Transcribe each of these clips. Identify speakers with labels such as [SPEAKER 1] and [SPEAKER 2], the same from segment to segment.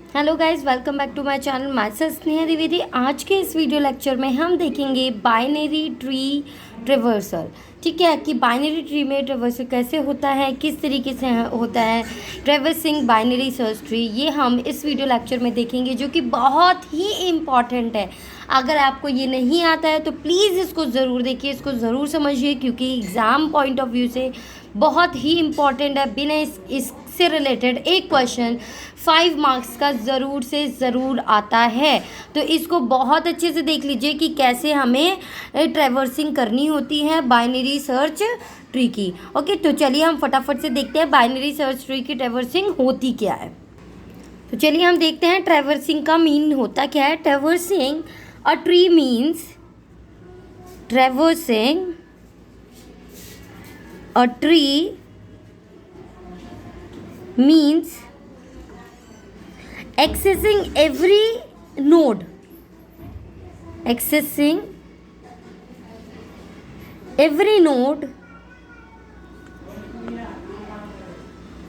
[SPEAKER 1] Hello guys, welcome back to my channel. Myself Sneha Dwivedi. आज के इस वीडियो लेक्चर में हम देखेंगे बाइनरी ट्री ट्रेवर्सल। ठीक है, कि बाइनरी ट्री में ट्रेवर्सल कैसे होता है, किस तरीके से होता है ट्रेवर्सिंग बाइनरी सर्च ट्री, ये हम इस वीडियो लेक्चर में देखेंगे, जो कि बहुत ही इम्पॉर्टेंट है। अगर आपको ये नहीं आता है तो प्लीज़ इसको ज़रूर देखिए, इसको ज़रूर समझिए, क्योंकि एग्ज़ाम पॉइंट ऑफ व्यू से बहुत ही इम्पॉर्टेंट है। बिना इससे रिलेटेड एक क्वेश्चन 5 मार्क्स का ज़रूर से ज़रूर आता है। तो इसको बहुत अच्छे से देख लीजिए कि कैसे हमें ट्रैवर्सिंग करनी होती है बाइनरी सर्च ट्री की। ओके, तो चलिए हम फटाफट से देखते हैं बाइनरी सर्च ट्री की ट्रैवर्सिंग होती क्या है। तो चलिए हम देखते हैं ट्रैवर्सिंग का मीन होता क्या है। Traversing a tree means traversing a tree means accessing every node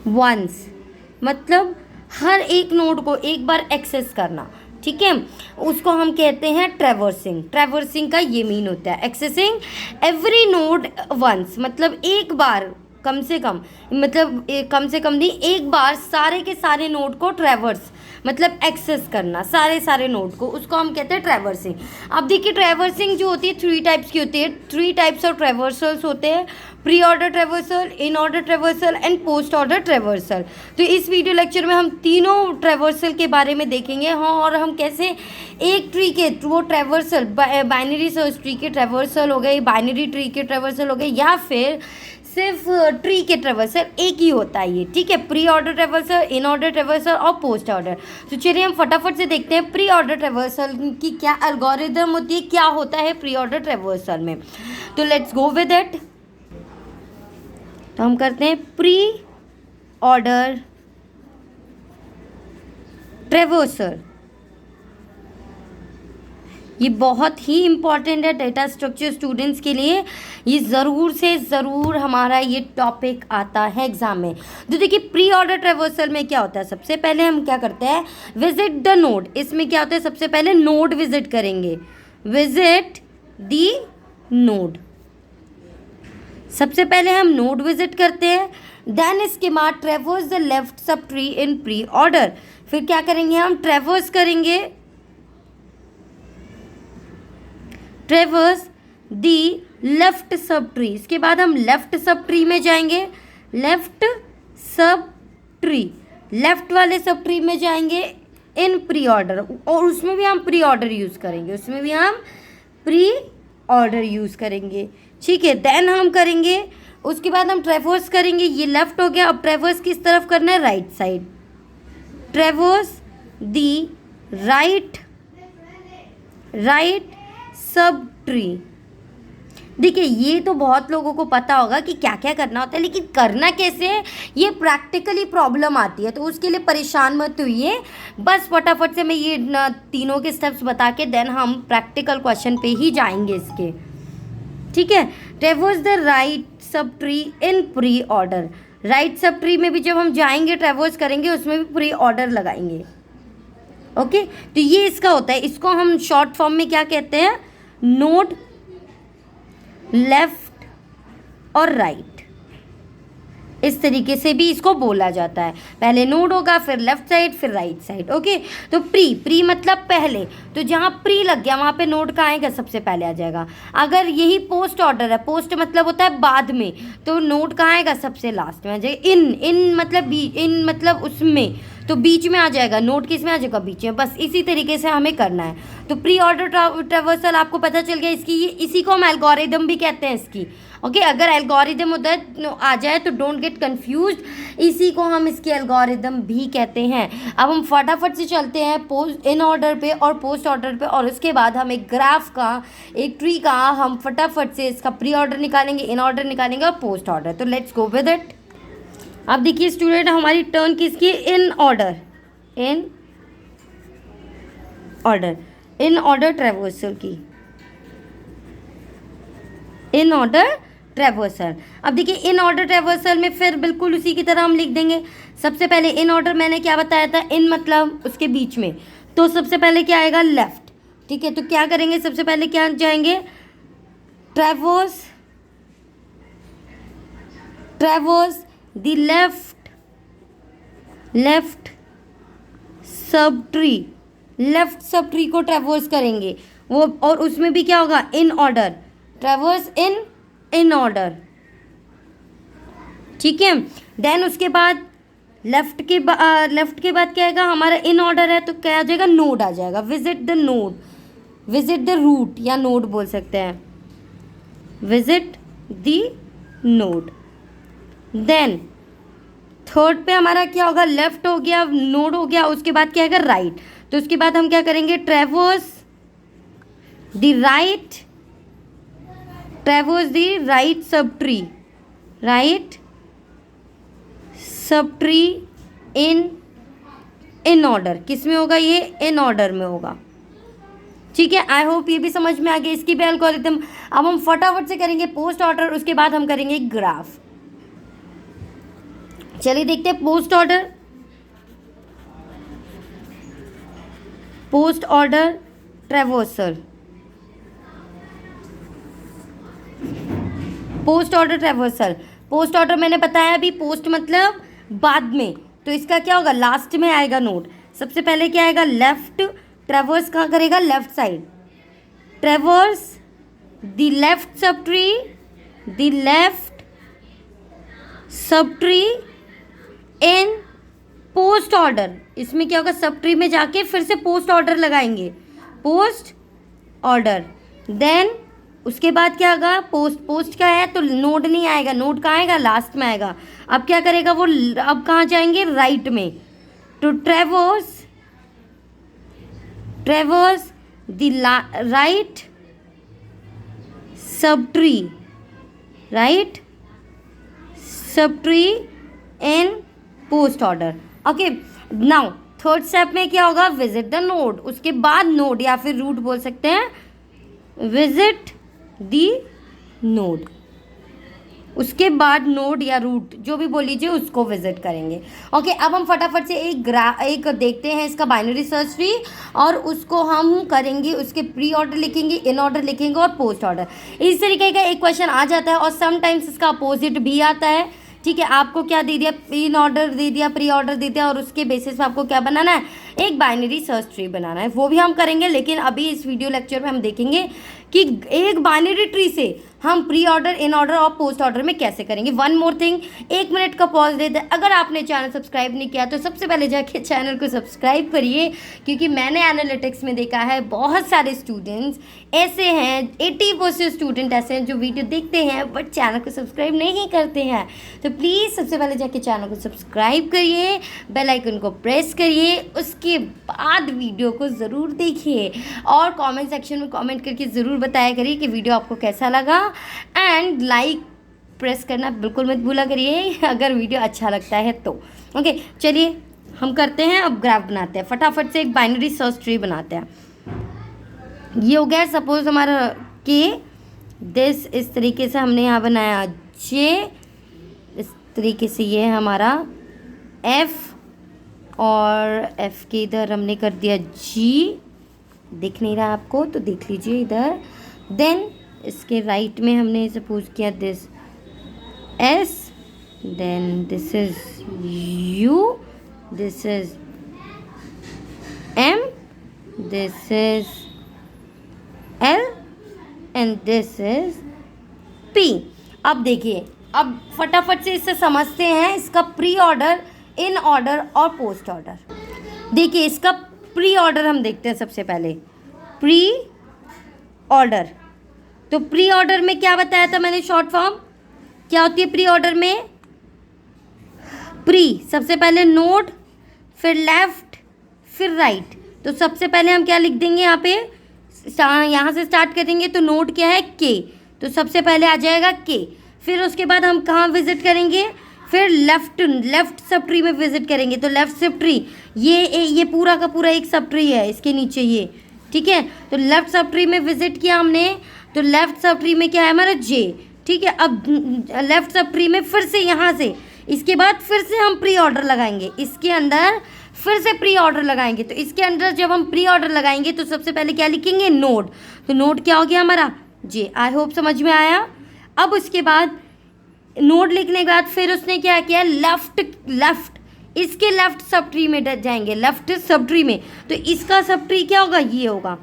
[SPEAKER 1] once, मतलब हर एक नोड को एक बार एक्सेस करना। ठीक है, उसको हम कहते हैं ट्रैवर्सिंग। ट्रैवर्सिंग का ये मीन होता है एक्सेसिंग एवरी नोड वंस, मतलब एक बार कम से कम, मतलब कम से कम नहीं, एक बार सारे के सारे नोड को ट्रैवर्स मतलब एक्सेस करना, सारे नोड को, उसको हम कहते हैं ट्रैवर्सिंग। अब देखिए, ट्रैवर्सिंग जो होती है 3 टाइप्स की होती है। 3 टाइप्स ऑफ ट्रैवर्सल्स होते हैं: pre order traversal, in order traversal and post order traversal. तो इस वीडियो लेक्चर में हम तीनों ट्रैवर्सल के बारे में देखेंगे। हाँ, और हम कैसे एक ट्री के वो ट्रैवर्सल, बाइनरी सर्च ट्री के ट्रैवर्सल हो गए, बाइनरी ट्री के ट्रैवर्सल हो गए, या फिर सिर्फ ट्री के ट्रैवर्सल एक ही होता है ये। ठीक है, pre order traversal, in order traversal और पोस्ट ऑर्डर। तो चलिए हम फटाफट से देखते हैं प्री ऑर्डर ट्रैवर्सल की क्या एल्गोरिदम होती है, क्या होता है प्री ऑर्डर ट्रैवर्सल में। तो लेट्स गो विद इट। तो हम करते हैं प्री ऑर्डर ट्रैवर्सल। ये बहुत ही इम्पॉर्टेंट है डेटा स्ट्रक्चर स्टूडेंट्स के लिए। ये ज़रूर से ज़रूर हमारा ये टॉपिक आता है एग्जाम में। तो देखिए, प्री ऑर्डर ट्रैवर्सल में क्या होता है, सबसे पहले हम क्या करते हैं, विजिट द नोड। इसमें क्या होता है, सबसे पहले नोड विजिट करेंगे, विजिट दी नोड। सबसे पहले हम नोड विजिट करते हैं, देन इसके बाद traverse the left sub tree in pre order. फिर क्या करेंगे, हम ट्रैवर्स करेंगे, ट्रैवर्स दी लेफ्ट सब ट्री। इसके बाद हम लेफ्ट सब ट्री में जाएंगे, लेफ्ट सब ट्री, लेफ्ट वाले सब ट्री में जाएंगे इन प्री ऑर्डर, और उसमें भी हम प्री ऑर्डर यूज़ करेंगे, उसमें भी हम प्री ऑर्डर यूज़ करेंगे। ठीक है, देन हम करेंगे, उसके बाद हम ट्रैवर्स करेंगे, ये लेफ्ट हो गया। अब ट्रैवर्स किस तरफ करना है, राइट साइड, ट्रैवर्स दी राइट सब ट्री। देखिए, ये तो बहुत लोगों को पता होगा कि क्या क्या करना होता है, लेकिन करना कैसे है ये प्रैक्टिकली प्रॉब्लम आती है, तो उसके लिए परेशान मत होइए। बस फटाफट से मैं ये तीनों के स्टेप्स बता के देन हम प्रैक्टिकल क्वेश्चन पे ही जाएंगे इसके। ठीक है, traverse the right sub tree in pre order. Right sub tree में भी जब हम जाएंगे, ट्रैवर्स करेंगे, उसमें भी प्री ऑर्डर लगाएंगे। ओके, तो ये इसका होता है। इसको हम शॉर्ट फॉर्म में क्या कहते हैं, नोड लेफ्ट और राइट, इस तरीके से भी इसको बोला जाता है। पहले नोड होगा, फिर लेफ्ट साइड, फिर राइट साइड। ओके, तो प्री मतलब पहले, तो जहाँ प्री लग गया वहाँ पे नोड कहाँ आएगा, सबसे पहले आ जाएगा। अगर यही पोस्ट ऑर्डर है, पोस्ट मतलब होता है बाद में, तो नोड कहाँ आएगा, सबसे लास्ट में आ जाएगा। इन मतलब इन मतलब उसमें, तो बीच में आ जाएगा। नोड किस में आ जाएगा, बीच में। बस इसी तरीके से हमें करना है। तो प्री ऑर्डर ट्रैवर्सल आपको पता चल गया इसकी, इसी को हम एल्गोरिदम भी कहते हैं इसकी। ओके, अगर एल्गोरिदम होता है आ जाए तो डोंट गेट कंफ्यूज्ड, इसी को हम इसकी एल्गोरिदम भी कहते हैं। अब हम फटाफट से चलते हैं पोस्ट इन ऑर्डर पे और पोस्ट ऑर्डर पे, और उसके बाद हम एक ग्राफ का, एक ट्री का हम फटाफट से इसका प्री ऑर्डर निकालेंगे, इन ऑर्डर निकालेंगे और पोस्ट ऑर्डर। तो लेट्स गो विद इट। अब देखिए स्टूडेंट, हमारी टर्न किसकी, in order, in order traversal की, इन ऑर्डर ट्रैवर्सल। अब देखिए इन ऑर्डर ट्रैवर्सल में फिर बिल्कुल उसी की तरह हम लिख देंगे। सबसे पहले इन ऑर्डर मैंने क्या बताया था, इन मतलब उसके बीच में, तो सबसे पहले क्या आएगा, लेफ्ट। ठीक है, तो क्या करेंगे, सबसे पहले क्या जाएंगे, traverse the left sub tree को ट्रैवर्स करेंगे वो, और उसमें भी क्या होगा, in order, traverse in order. ठीक है, देन उसके बाद लेफ्ट के बाद क्या आएगा, हमारा इन ऑर्डर है तो क्या आ जाएगा, नोड आ जाएगा, विजिट द रूट या नोड बोल सकते हैं, visit the node. Then third पे हमारा क्या होगा, लेफ्ट हो गया, नोड हो गया, उसके बाद क्या आएगा, राइट। तो उसके बाद हम क्या करेंगे, traverse the right sub tree in order. किस में होगा ये, इन ऑर्डर में होगा। ठीक है, आई होप ये भी समझ में आ गया, इसकी भी एल्गोरिथम। अब हम फटाफट से करेंगे पोस्ट ऑर्डर, उसके बाद हम करेंगे ग्राफ। चलिए देखते हैं post order traversal. Post order मैंने बताया अभी, पोस्ट मतलब बाद में, तो इसका क्या होगा, लास्ट में आएगा नोड। सबसे पहले क्या आएगा, लेफ्ट, ट्रैवर्स कहाँ करेगा, left side, traverse the left sub tree in post order. इसमें क्या होगा, सब ट्री में जाके फिर से पोस्ट ऑर्डर लगाएंगे, पोस्ट ऑर्डर। देन उसके बाद क्या होगा, पोस्ट क्या है, तो नोड नहीं आएगा, नोड कहाँ आएगा, लास्ट में आएगा। अब क्या करेगा वो, अब कहाँ जाएंगे, राइट में, तो traverse the right sub tree in post order. Okay, now third step में क्या होगा, विजिट द नोड। उसके बाद नोड या फिर रूट बोल सकते हैं, विजिट दी नोड। उसके बाद नोड या रूट जो भी बोल लीजिए उसको विजिट करेंगे। ओके, अब हम फटाफट से एक देखते हैं इसका बाइनरी सर्च ट्री, और उसको हम करेंगे, उसके प्री ऑर्डर लिखेंगे, इन ऑर्डर लिखेंगे और पोस्ट ऑर्डर। इस तरीके का एक क्वेश्चन आ जाता है, और समटाइम्स इसका अपोजिट भी आता है। ठीक है, आपको क्या दे दिया, इन ऑर्डर दे दिया, प्री ऑर्डर दे दिया, और उसके बेसिस पे आपको क्या बनाना है, एक बाइनरी सर्च ट्री बनाना है। वो भी हम करेंगे, लेकिन अभी इस वीडियो लेक्चर में हम देखेंगे कि एक बाइनरी ट्री से हम प्री ऑर्डर, इन ऑर्डर और पोस्ट ऑर्डर में कैसे करेंगे। वन मोर थिंग, 1 मिनट का पॉज देते हैं। अगर आपने चैनल सब्सक्राइब नहीं किया तो सबसे पहले जाके चैनल को सब्सक्राइब करिए, क्योंकि मैंने एनालिटिक्स में देखा है बहुत सारे स्टूडेंट्स ऐसे हैं, 80% स्टूडेंट ऐसे हैं जो वीडियो देखते हैं बट चैनल को सब्सक्राइब नहीं करते हैं। तो प्लीज़ सबसे पहले जाके चैनल को सब्सक्राइब करिए, बेल आइकन को प्रेस करिए, उसके बाद वीडियो को ज़रूर देखिए, और कमेंट सेक्शन में कमेंट करके ज़रूर बताया करिए कि वीडियो आपको कैसा लगा, एंड लाइक प्रेस करना बिल्कुल मत भूला करिए अगर वीडियो अच्छा लगता है तो। ओके, चलिए हम करते हैं, अब ग्राफ बनाते हैं, फटाफट से एक बाइनरी सर्च ट्री बनाते हैं। ये हो गया, सपोज हमारा के दिस, इस तरीके से हमने यहाँ बनाया जे, इस तरीके से ये है हमारा एफ, और एफ के इधर हमने कर दिया जी, दिख नहीं रहा आपको तो देख लीजिए इधर। देन इसके राइट में हमने सपोज किया this S, then this is U, this is M, this is L, and this is P. अब देखिए, अब फटाफट से इससे समझते हैं इसका प्री ऑर्डर, इन ऑर्डर और पोस्ट ऑर्डर। देखिए इसका प्री ऑर्डर हम देखते हैं सबसे पहले, प्री ऑर्डर। तो प्री ऑर्डर में क्या बताया था मैंने, शॉर्ट फॉर्म क्या होती है प्री ऑर्डर में, प्री सबसे पहले नोड, फिर लेफ्ट, फिर राइट। तो सबसे पहले हम क्या लिख देंगे यहाँ पे, यहाँ से स्टार्ट करेंगे तो नोड क्या है, के, तो सबसे पहले आ जाएगा के। फिर उसके बाद हम कहाँ विजिट करेंगे, फिर लेफ्ट सब ट्री में विजिट करेंगे, तो लेफ्ट सब ट्री ये पूरा का पूरा एक सब ट्री है, इसके नीचे ये, ठीक है। तो लेफ्ट सब ट्री में विजिट किया हमने, तो लेफ्ट सब ट्री में क्या है हमारा जे, ठीक है। अब लेफ्ट सब ट्री में फिर से यहाँ से इसके बाद फिर से हम प्री ऑर्डर लगाएंगे, इसके अंदर फिर से प्री ऑर्डर लगाएंगे। तो इसके अंदर जब हम प्री ऑर्डर लगाएंगे तो सबसे पहले क्या लिखेंगे, नोड। तो नोड क्या हो गया हमारा, जे। आई होप समझ में आया। अब उसके बाद नोड लिखने के बाद फिर उसने क्या किया, लेफ्ट इसके लेफ्ट सब ट्री में जाएंगे, लेफ्ट सब ट्री में। तो इसका सब ट्री क्या होगा, ये होगा,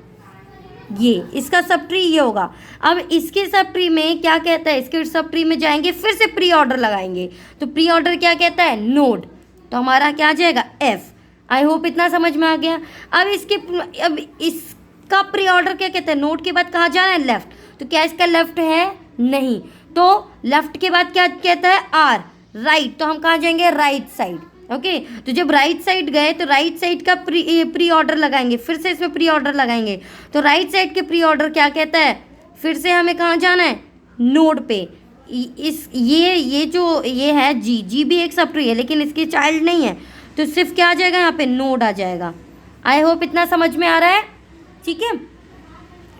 [SPEAKER 1] ये इसका सब ट्री ये होगा। अब इसके सब ट्री में क्या कहता है, इसके सब ट्री में जाएंगे फिर से प्री ऑर्डर लगाएंगे। तो प्री ऑर्डर क्या कहता है, नोड। तो हमारा क्या आ जाएगा, एफ। आई होप इतना समझ में आ गया। अब इसका प्री ऑर्डर क्या कहता है, नोड के बाद कहाँ जाना है, लेफ्ट। तो क्या इसका लेफ्ट है, नहीं। तो लेफ्ट के बाद क्या कहता है, आर, राइट। तो हम कहाँ जाएंगे, राइट साइड। ओके तो जब राइट साइड गए तो राइट साइड का प्री ऑर्डर लगाएंगे, फिर से इसमें प्री ऑर्डर लगाएंगे। तो राइट साइड के प्री ऑर्डर क्या कहता है, फिर से हमें कहाँ जाना है, नोड पे। ये जो ये है जी भी एक सब ट्री है लेकिन इसकी चाइल्ड नहीं है, तो सिर्फ क्या आ जाएगा यहाँ पे, नोड आ जाएगा। आई होप इतना समझ में आ रहा है, ठीक है।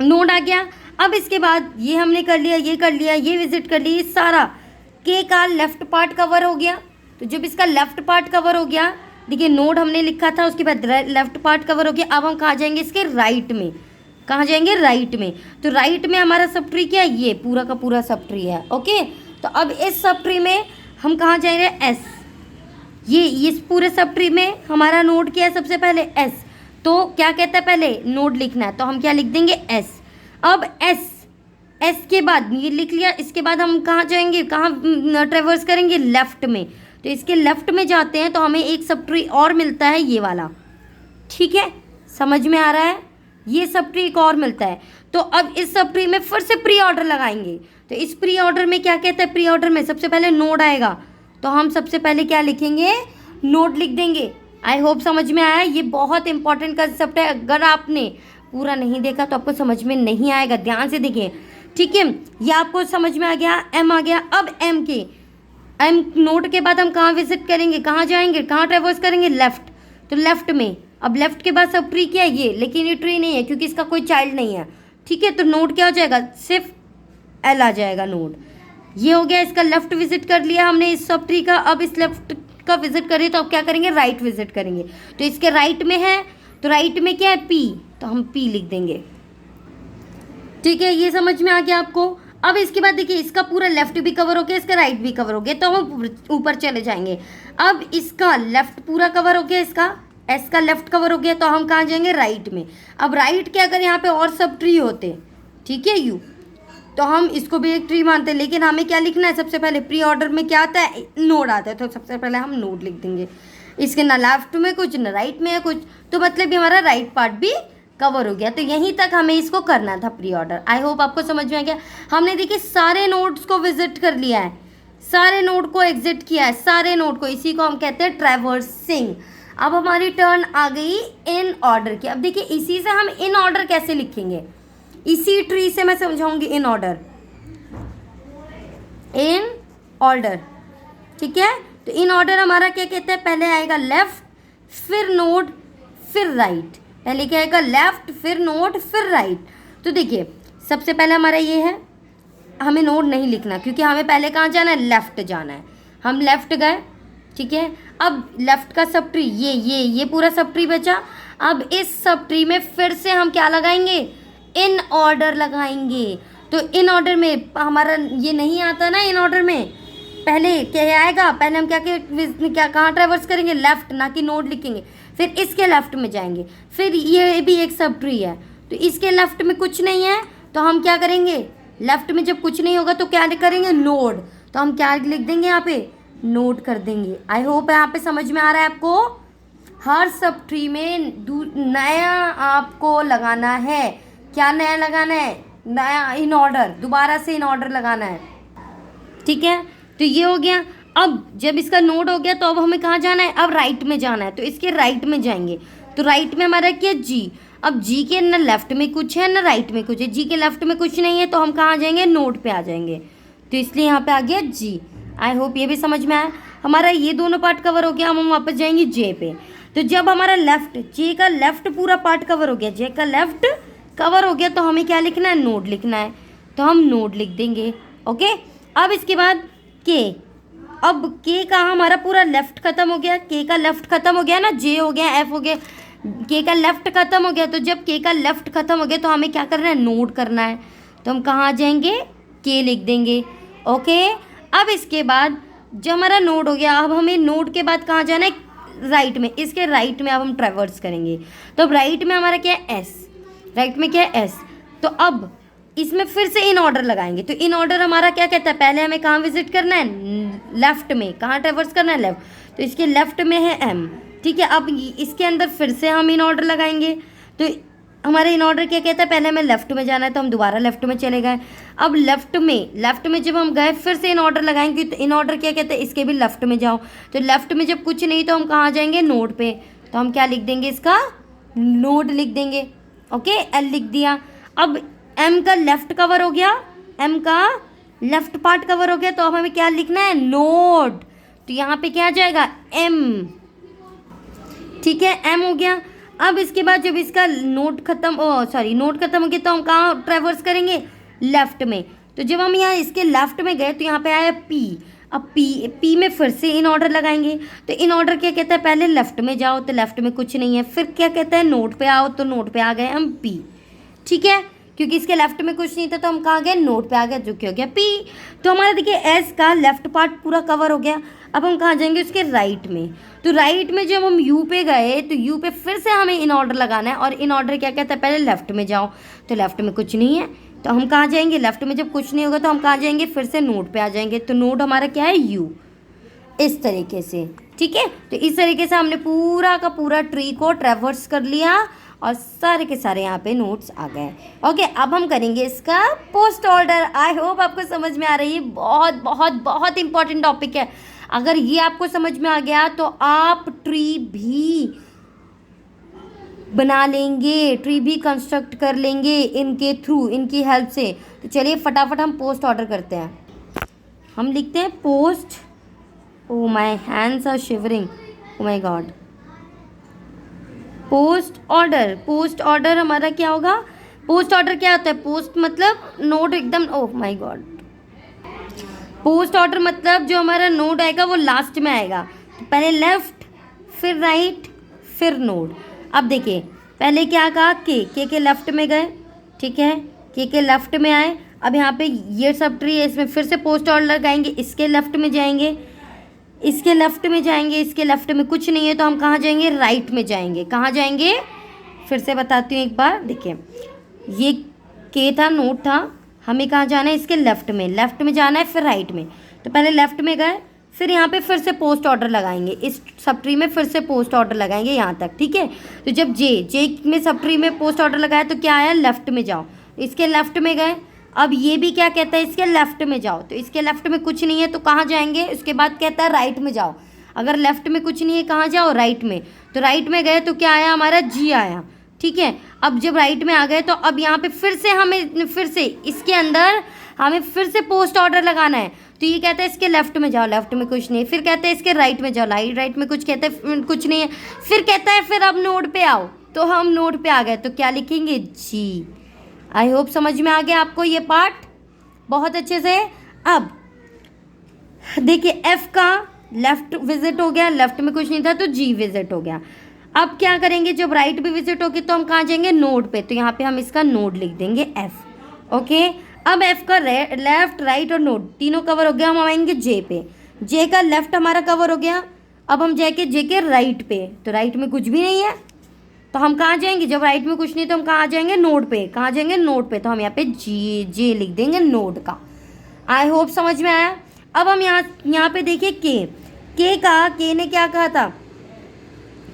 [SPEAKER 1] नोड आ गया। अब इसके बाद ये हमने कर लिया, ये कर लिया, ये विजिट कर लिया, सारा के का लेफ्ट पार्ट कवर हो गया। तो जब इसका लेफ्ट पार्ट कवर हो गया, देखिए नोड हमने लिखा था, उसके बाद लेफ्ट पार्ट कवर हो गया। अब हम कहाँ जाएंगे, इसके राइट में। कहाँ जाएंगे, राइट में। तो राइट में हमारा सब ट्री क्या है, ये पूरा का पूरा सब ट्री है। ओके तो अब इस सब ट्री में हम कहाँ जाएंगे, एस। ये इस पूरे सब ट्री में हमारा नोड क्या है, सबसे पहले एस। तो क्या कहता है, पहले नोड लिखना है, तो हम क्या लिख देंगे, एस। अब एस के बाद ये लिख लिया, इसके बाद हम कहाँ जाएंगे, कहाँ ट्रेवर्स करेंगे, लेफ्ट में। तो इसके लेफ्ट में जाते हैं तो हमें एक सब ट्री और मिलता है, ये वाला, ठीक है। समझ में आ रहा है, ये सब ट्री एक और मिलता है। तो अब इस सब ट्री में फिर से प्री ऑर्डर लगाएंगे। तो इस प्री ऑर्डर में क्या कहता है, प्री ऑर्डर में सबसे पहले नोड आएगा, तो हम सबसे पहले क्या लिखेंगे, नोड लिख देंगे। आई होप समझ में आया। ये बहुत इंपॉर्टेंट कंसेप्ट है, अगर आपने पूरा नहीं देखा तो आपको समझ में नहीं आएगा, ध्यान से देखिए, ठीक है। ये आपको समझ में आ गया, एम आ गया। अब एम नोड के बाद हम कहाँ विजिट करेंगे, कहाँ जाएंगे, कहाँ ट्रेवर्स करेंगे, लेफ्ट। तो लेफ्ट में, अब लेफ्ट के बाद सब ट्री क्या है, ये, लेकिन ये ट्री नहीं है क्योंकि इसका कोई चाइल्ड नहीं है, ठीक है। तो नोड क्या हो जाएगा, सिर्फ एल आ जाएगा, नोड। ये हो गया, इसका लेफ्ट विजिट कर लिया हमने इस सब ट्री का। अब इस लेफ्ट का विजिट करें तो अब क्या करेंगे, राइट विजिट करेंगे। तो इसके राइट में है, तो राइट में क्या है, पी, तो हम पी लिख देंगे, ठीक है। ये समझ में आ गया आपको। अब इसके बाद देखिए, इसका पूरा लेफ्ट भी कवर हो गया, इसका राइट भी कवर हो गया, तो हम ऊपर चले जाएंगे। अब इसका लेफ्ट पूरा कवर हो गया, इसका एस का लेफ्ट कवर हो गया, तो हम कहाँ जाएंगे, राइट में। अब राइट के अगर यहाँ पे और सब ट्री होते, ठीक है, यू, तो हम इसको भी एक ट्री मानते हैं, लेकिन हमें क्या लिखना है, सबसे पहले प्री ऑर्डर में क्या आता है, नोड आता है, तो सबसे पहले हम नोड लिख देंगे। इसके ना लेफ्ट में कुछ, ना राइट में है कुछ, तो मतलब हमारा राइट पार्ट भी कवर हो गया। तो यहीं तक हमें इसको करना था, प्री ऑर्डर। आई होप आपको समझ में आ गया। हमने देखिए सारे नोड्स को विजिट कर लिया है, सारे नोड को एग्जिट किया है, सारे नोड को, इसी को हम कहते हैं ट्रैवर्सिंग। अब हमारी टर्न आ गई इन ऑर्डर की। अब देखिए इसी से हम इन ऑर्डर कैसे लिखेंगे, इसी ट्री से मैं समझाऊंगी इन ऑर्डर, इन ऑर्डर, ठीक है। तो इन ऑर्डर हमारा क्या कहते हैं, पहले आएगा लेफ्ट, फिर नोड, फिर राइट। पहले क्या आएगा, लेफ्ट, फिर नोड, फिर राइट। तो देखिए सबसे पहले हमारा ये है, हमें नोड नहीं लिखना क्योंकि हमें पहले कहाँ जाना है, लेफ्ट जाना है। हम लेफ्ट गए, ठीक है। अब लेफ्ट का सब ट्री, ये पूरा सब ट्री बचा। अब इस सब ट्री में फिर से हम क्या लगाएंगे, इन ऑर्डर लगाएंगे। तो इन ऑर्डर में हमारा ये नहीं आता ना, इन ऑर्डर में पहले क्या आएगा, पहले हम क्या कहाँ ट्रैवर्स करेंगे, लेफ्ट, ना कि नोड लिखेंगे। फिर इसके लेफ्ट में जाएंगे, फिर ये भी एक सब ट्री है, तो इसके लेफ्ट में कुछ नहीं है, तो हम क्या करेंगे, लेफ्ट में जब कुछ नहीं होगा तो क्या करेंगे, नोड। तो हम क्या लिख देंगे, यहाँ पे नोट कर देंगे। आई होप यहाँ पे समझ में आ रहा है आपको। हर सब ट्री में नया आपको लगाना है। क्या नया लगाना है, नया इन ऑर्डर, दोबारा से इन ऑर्डर लगाना है, ठीक है। तो ये हो गया। अब जब इसका नोड हो गया तो अब हमें कहाँ जाना है, अब राइट में जाना है, तो इसके राइट में जाएंगे। तो राइट में हमारा क्या, जी। अब जी के न लेफ्ट में कुछ है न राइट में कुछ है, जी के लेफ्ट में कुछ नहीं है, तो हम कहाँ जाएंगे, नोड पे आ जाएंगे। तो इसलिए यहाँ पे आ गया जी। आई होप ये भी समझ में आया। हमारा ये दोनों पार्ट कवर हो गया, हम वापस जाएंगे जे पे। तो जब हमारा लेफ्ट, जे का लेफ्ट पूरा पार्ट कवर हो गया, जे का लेफ्ट कवर हो गया, तो हमें क्या लिखना है, नोड लिखना है। तो हम नोड लिख देंगे। ओके। अब इसके बाद के, अब के का हमारा पूरा लेफ्ट खत्म हो गया, के का लेफ्ट खत्म हो गया ना, जे हो गया, एफ हो गया, के का लेफ्ट खत्म हो गया। तो जब के का लेफ्ट खत्म हो गया तो हमें क्या करना है, नोड करना है। तो हम कहाँ जाएंगे, के लिख देंगे। ओके। अब इसके बाद जो हमारा नोड हो गया, अब हमें नोड के बाद कहाँ जाना है, राइट में। इसके राइट में अब हम ट्रैवर्स करेंगे। तो अब राइट में हमारा क्या है, एस, राइट में क्या है, एस। तो अब इसमें फिर से इन ऑर्डर लगाएंगे। तो इन ऑर्डर हमारा क्या कहता है, पहले हमें कहाँ विजिट करना है, लेफ्ट में। कहाँ ट्रैवर्स करना है, लेफ्ट। तो इसके लेफ्ट में है एम, ठीक है। अब इसके अंदर फिर से हम इन ऑर्डर लगाएंगे। तो हमारे इन ऑर्डर क्या कहता है, पहले हमें लेफ्ट में जाना है, तो हम दोबारा लेफ्ट में चले गए। अब लेफ्ट में जब हम गए फिर से इन ऑर्डर लगाएंगे। तो इन ऑर्डर क्या कहते हैं, इसके भी लेफ्ट में जाओ। तो लेफ्ट में जब कुछ नहीं तो हम कहाँ जाएंगे, नोड पे। तो हम क्या लिख देंगे, इसका नोड लिख देंगे। ओके, एल लिख दिया। अब एम का लेफ्ट कवर हो गया, एम का लेफ्ट पार्ट कवर हो गया। तो अब हमें क्या लिखना है, नोड। तो यहाँ पे क्या आ जाएगा, एम, ठीक है, एम हो गया। अब इसके बाद जब इसका नोड खत्म नोड खत्म हो गया तो हम कहाँ ट्रैवर्स करेंगे, लेफ्ट में। तो जब हम यहाँ इसके लेफ्ट में गए तो यहाँ पे आया पी। अब पी में फिर से इन ऑर्डर लगाएंगे। तो इन ऑर्डर क्या कहता है, पहले लेफ्ट में जाओ, तो लेफ्ट में कुछ नहीं है। फिर क्या कहता है, नोड पे आओ, तो नोड पे आ गए हम पी, ठीक है। क्योंकि इसके लेफ्ट में कुछ नहीं था तो हम कहाँ गए, नोड पे आ गए, जो कि हो गया पी। तो हमारा देखिए एस का लेफ्ट पार्ट पूरा कवर हो गया। अब हम कहाँ जाएंगे, उसके राइट में। तो राइट में जब हम यू पे गए तो यू पे फिर से हमें इन ऑर्डर लगाना है। और इन ऑर्डर क्या कहता है, पहले लेफ्ट में जाओ। तो लेफ्ट में कुछ नहीं है तो हम कहाँ जाएंगे, लेफ्ट में जब कुछ नहीं होगा तो हम कहाँ जाएंगे, फिर से नोड पे आ जाएंगे। तो नोड हमारा क्या है, यू, इस तरीके से, ठीक है। तो इस तरीके से हमने पूरा का पूरा ट्री को ट्रैवर्स कर लिया और सारे के सारे यहाँ पे नोट्स आ गए। ओके, अब हम करेंगे इसका पोस्ट ऑर्डर। आई होप आपको समझ में आ रही है। बहुत बहुत बहुत इंपॉर्टेंट टॉपिक है। अगर ये आपको समझ में आ गया तो आप ट्री भी बना लेंगे, ट्री भी कंस्ट्रक्ट कर लेंगे इनके थ्रू, इनकी हेल्प से। तो चलिए फटाफट हम पोस्ट ऑर्डर करते हैं। हम लिखते हैं post, oh my hands are shivering, oh my god. Post order, post order हमारा क्या होगा, पोस्ट ऑर्डर क्या होता है, पोस्ट मतलब नोट एकदम, oh my God. Post order मतलब जो हमारा नोड आएगा वो लास्ट में आएगा। तो पहले लेफ्ट, फिर राइट, फिर नोड। अब देखिए पहले क्या कहा, के लेफ्ट में गए, ठीक है, के लेफ्ट में आए। अब यहाँ पे ये सब ट्री है, इसमें फिर से पोस्ट ऑर्डर लगाएंगे। इसके लेफ्ट में जाएंगे, इसके लेफ्ट में जाएंगे, इसके लेफ्ट में कुछ नहीं है तो हम कहाँ जाएंगे, राइट में जाएंगे। कहाँ जाएंगे, फिर से बताती हूँ एक बार। देखिए ये के था, नोट था, हमें कहाँ जाना है, इसके लेफ्ट में जाना है, फिर राइट में। तो पहले लेफ्ट में गए, फिर यहाँ पे फिर से पोस्ट ऑर्डर लगाएंगे। इस सब ट्री में फिर से पोस्ट ऑर्डर लगाएंगे यहाँ तक, ठीक है। तो जब जे में सब ट्री में पोस्ट ऑर्डर लगाया तो क्या आया, लेफ्ट में जाओ। इसके लेफ्ट में गए। अब ये भी क्या कहता है, इसके लेफ्ट में जाओ। तो इसके लेफ्ट में कुछ नहीं है तो कहाँ जाएंगे, उसके बाद कहता है राइट में जाओ। अगर लेफ्ट में कुछ नहीं है कहाँ जाओ, राइट में। तो राइट में गए तो क्या आया, हमारा जी आया, ठीक है। अब जब राइट में आ गए तो अब यहाँ पे फिर से हमें फिर से इसके अंदर हमें फिर से पोस्ट ऑर्डर लगाना है। तो ये कहता है इसके लेफ्ट में जाओ, लेफ्ट में कुछ नहीं है। फिर कहता है इसके राइट में जाओ, राइट में कुछ कहता है कुछ नहीं है। फिर कहता है फिर अब नोड पे आओ। तो हम नोड पे आ गए तो क्या लिखेंगे, जी। आई होप समझ में आ गया आपको ये पार्ट बहुत अच्छे से। अब देखिए एफ का लेफ्ट विजिट हो गया, लेफ्ट में कुछ नहीं था तो जी विजिट हो गया। अब क्या करेंगे, जब राइट पे विजिट होगी तो हम कहाँ जाएंगे, नोड पे। तो यहाँ पे हम इसका नोड लिख देंगे एफ। ओके, अब एफ का लेफ्ट, राइट और नोड तीनों कवर हो गया। हम आएंगे जे पे, जे का लेफ्ट हमारा कवर हो गया। अब हम जाके जे के राइट पे, तो राइट में कुछ भी नहीं है तो हम कहाँ जाएंगे, जब राइट में कुछ नहीं तो हम कहाँ जाएंगे, नोड पे। कहाँ जाएंगे, नोड पे। तो हम यहाँ पे जे लिख देंगे नोड का। आई होप समझ में आया। अब हम यहाँ पे देखिए के ने क्या कहा था,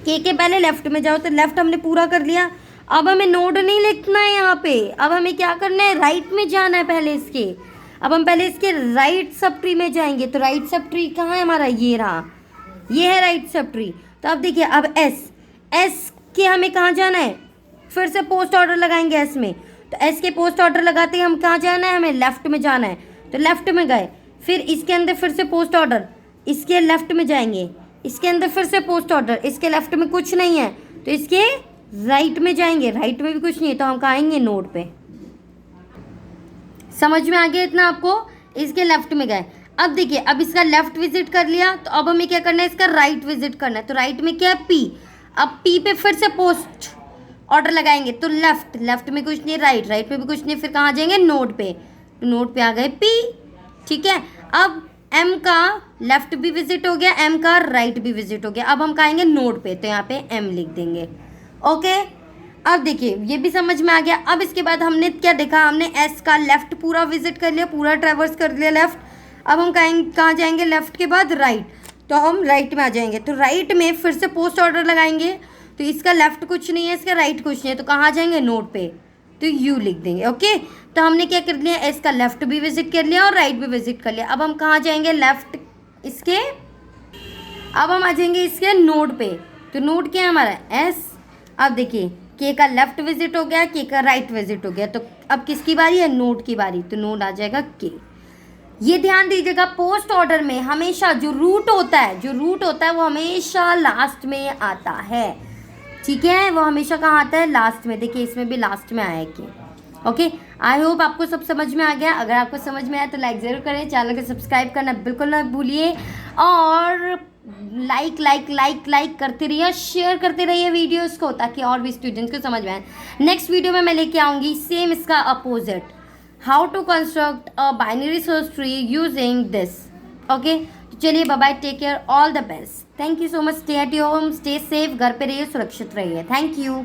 [SPEAKER 1] के पहले लेफ्ट में जाओ। तो लेफ्ट हमने पूरा कर लिया। अब हमें नोड नहीं लिखना है यहाँ पे, अब हमें क्या करना है, राइट में जाना है पहले इसके। अब हम पहले इसके राइट सब ट्री में जाएंगे। तो राइट सब ट्री कहाँ है हमारा, ये रहा, ये है राइट सब ट्री। तो अब देखिए अब एस के हमें कहाँ जाना है, फिर से पोस्ट ऑर्डर लगाएंगे एस में। तो एस के पोस्ट ऑर्डर लगाते हैं हम कहाँ जाना है, हमें लेफ्ट में जाना है। तो लेफ्ट में गए, फिर इसके अंदर फिर से पोस्ट ऑर्डर, इसके लेफ्ट में जाएंगे, इसके अंदर फिर से पोस्ट ऑर्डर, इसके लेफ्ट में कुछ नहीं है तो इसके राइट में जाएंगे, राइट में भी कुछ नहीं है तो हम कहाँ आएंगे, नोड पे। समझ में आ गया इतना आपको। इसके लेफ्ट में गए। अब देखिए, अब इसका लेफ्ट विजिट कर लिया, तो अब हमें क्या करना है, इसका राइट विजिट करना है। तो राइट में क्या है, पी। अब पी पे फिर से पोस्ट ऑर्डर लगाएंगे, तो लेफ्ट, लेफ्ट में कुछ नहीं, राइट, राइट में भी कुछ नहीं, फिर कहाँ जाएंगे, नोड पे। तो नोड पे आ गए पी, ठीक है। अब एम का लेफ्ट भी विजिट हो गया, एम का राइट भी विजिट हो गया। अब हम कहेंगे नोड पे, तो यहाँ पे एम लिख देंगे। ओके, अब देखिए ये भी समझ में आ गया। अब इसके बाद हमने क्या देखा, हमने एस का लेफ्ट पूरा विजिट कर लिया, पूरा ट्रेवर्स कर लिया लेफ्ट। अब हम कहाँ जाएंगे, लेफ्ट के बाद राइट, तो हम राइट में आ जाएंगे। तो राइट में फिर से पोस्ट ऑर्डर लगाएंगे, तो इसका लेफ्ट कुछ नहीं है, इसका राइट कुछ नहीं है, तो कहाँ जाएंगे, नोड पे, तो यू लिख देंगे। ओके, तो हमने क्या कर लिया, एस का लेफ्ट भी विजिट कर लिया और राइट भी विजिट कर लिया। अब हम कहाँ जाएंगे, लेफ्ट इसके, अब हम आ जाएंगे इसके नोड पे। तो नोड क्या है हमारा, एस। अब देखिए के का लेफ्ट विजिट हो गया, के का राइट विजिट हो गया, तो अब किसकी बारी है, नोड की बारी, तो नोड आ जाएगा के। ये ध्यान दीजिएगा, पोस्ट ऑर्डर में हमेशा जो रूट होता है, जो रूट होता है वो हमेशा लास्ट में आता है, ठीक है। वो हमेशा कहाँ आता है, लास्ट में। देखिए इसमें भी लास्ट में आया कि। ओके, आई होप आपको सब समझ में आ गया। अगर आपको समझ में आया तो लाइक ज़रूर करें, चैनल को सब्सक्राइब करना बिल्कुल ना भूलिए, और लाइक करते रहिए, शेयर करते रहिए वीडियोस को, ताकि और भी स्टूडेंट्स को समझ में आए। नेक्स्ट वीडियो में मैं लेके आऊँगी सेम इसका opposite, how to construct a binary search tree using this. Okay, तो चलिए bye bye, take care, all the best, thank you so much, stay at your home, stay safe, घर पे रहिए, सुरक्षित रहिए, थैंक यू।